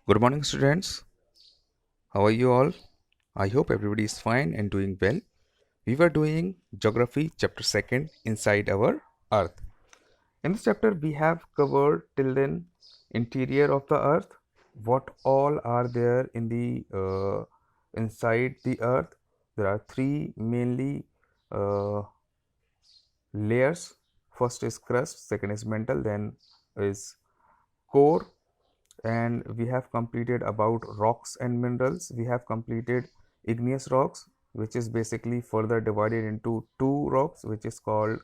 Good morning, students. How are you all? I hope everybody is fine and doing well. We were doing Geography, Chapter 2nd, Inside Our Earth. In this chapter, we have covered till then interior of the Earth, what all are there in the inside the Earth. There are three mainly uh, layers. First is crust, second is mantle, then is core, and we have completed about rocks and minerals. We have completed igneous rocks, which is basically further divided into two rocks, which is called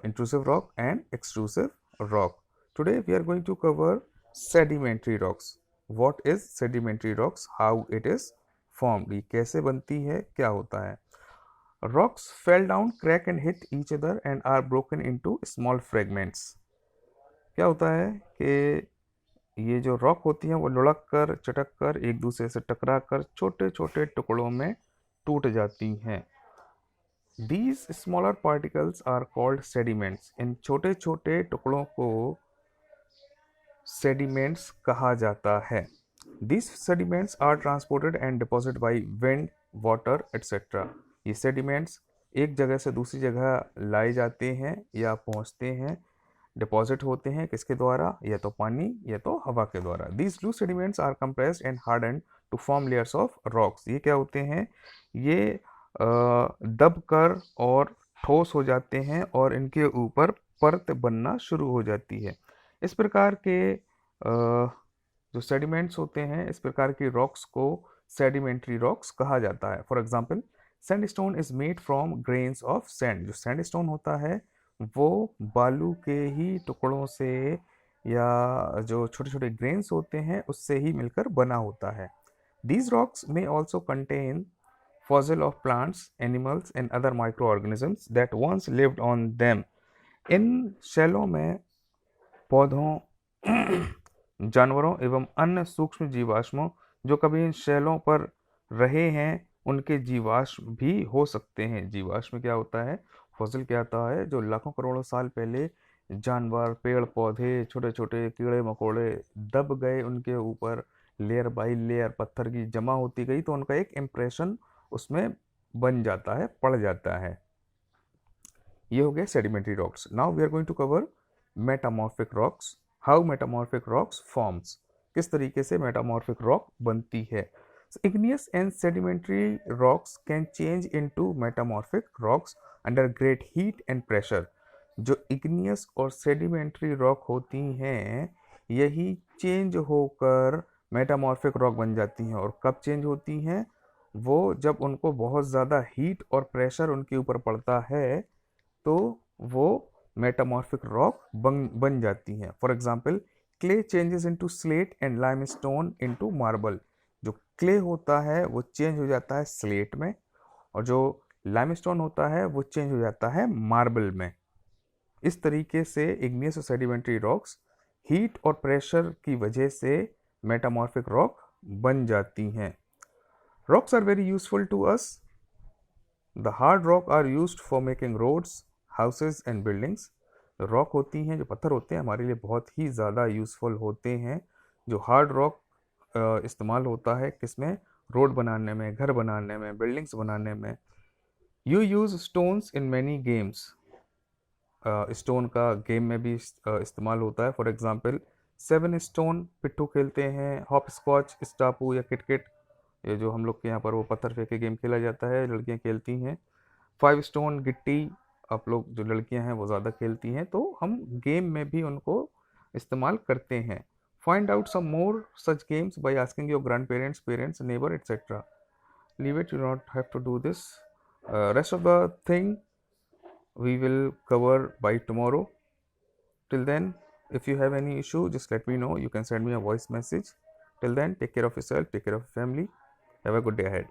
intrusive rock and extrusive rock. Today we are going to cover sedimentary rocks. What is sedimentary rocks? How it is formed? ये कैसे बनती है? क्या होता है? Rocks fell down, crack and hit each other and are broken into small fragments. क्या होता है कि ये जो रॉक होती हैं वो लुढ़क कर चटक कर एक दूसरे से टकरा कर छोटे छोटे टुकड़ों में टूट जाती हैं. These smaller particles are called sediments. इन छोटे छोटे टुकड़ों को sediments कहा जाता है. These sediments are transported and deposited by wind, water, etc. ये sediments एक जगह से दूसरी जगह लाए जाते हैं या पहुंचते हैं, डिपॉजिट होते हैं किसके द्वारा? या तो पानी या तो हवा के द्वारा. These loose sediments are compressed and hardened to form layers of rocks. ये क्या होते हैं? ये दब कर और ठोस हो जाते हैं और इनके ऊपर परत बनना शुरू हो जाती है. इस प्रकार के जो सेडिमेंट्स होते हैं, इस प्रकार की रॉक्स को सेडिमेंट्री रॉक्स कहा जाता है. For example, sandstone is made from grains of sand. जो सैंडस्टोन होता है वो बालू के ही टुकड़ों से या जो छोटे छोटे ग्रेन्स होते हैं उससे ही मिलकर बना होता है. These rocks may also contain fossil of plants, animals and other microorganisms that once lived on them. इन शैलों में पौधों जानवरों एवं अन्य सूक्ष्म जीवाश्मों जो कभी इन शैलों पर रहे हैं उनके जीवाश्म भी हो सकते हैं. जीवाश्म क्या होता है? फॉसिल क्या होता है? जो लाखों करोड़ों साल पहले जानवर, पेड़ पौधे, छोटे छोटे कीड़े मकोड़े दब गए, उनके ऊपर लेयर बाई लेयर पत्थर की जमा होती गई तो उनका एक इम्प्रेशन उसमें बन जाता है, पड़ जाता है. ये हो गया sedimentary rocks. Now we are going to cover metamorphic rocks. How metamorphic rocks forms. किस तरीके से मेटामॉर्फिक रॉक बनती है. Igneous and sedimentary rocks can change into metamorphic rocks under great heat and pressure. जो igneous और sedimentary rock होती हैं यही चेंज होकर मेटामॉर्फिक रॉक बन जाती हैं. और कब चेंज होती हैं? वो जब उनको बहुत ज़्यादा हीट और प्रेशर उनके ऊपर पड़ता है तो वो मेटामॉर्फिक रॉक बन जाती हैं. For example, clay changes into slate and limestone into marble. जो क्ले होता है वो चेंज हो जाता है स्लेट में और जो लाइमस्टोन होता है वो चेंज हो जाता है मार्बल में. इस तरीके से इग्नियस और सेडिमेंट्री रॉक्स हीट और प्रेशर की वजह से मेटामॉर्फिक रॉक बन जाती हैं. Rocks are very useful to us. The hard rock are used for making roads, houses and buildings. Rock होती हैं, जो पत्थर होते हैं, हमारे लिए बहुत ही ज़्यादा यूजफुल होते हैं. जो हार्ड रॉक इस्तेमाल होता है किसमें? रोड बनाने में, घर बनाने में, बिल्डिंग्स बनाने में. You use stones in many games. Stone का गेम में भी इस्तेमाल होता है. फॉर एग्जांपल, 7 स्टोन पिट्ठू खेलते हैं, हॉप स्कॉच, स्टापू या किटकिट, ये जो हम लोग के यहाँ पर वो पत्थर फेंक के गेम खेला जाता है, लड़कियाँ खेलती हैं. 5 स्टोन गिट्टी आप लोग जो लड़कियां हैं वो ज़्यादा खेलती हैं, तो हम गेम में भी उनको इस्तेमाल करते हैं. Find out some more such games by asking your grandparents, parents, neighbour etcetera. Leave it, you not have to do this. Rest of the thing we will cover by tomorrow. Till then, if you have any issue, just let me know. You can send me a voice message. Till then, take care of yourself, take care of your family. Have a good day ahead.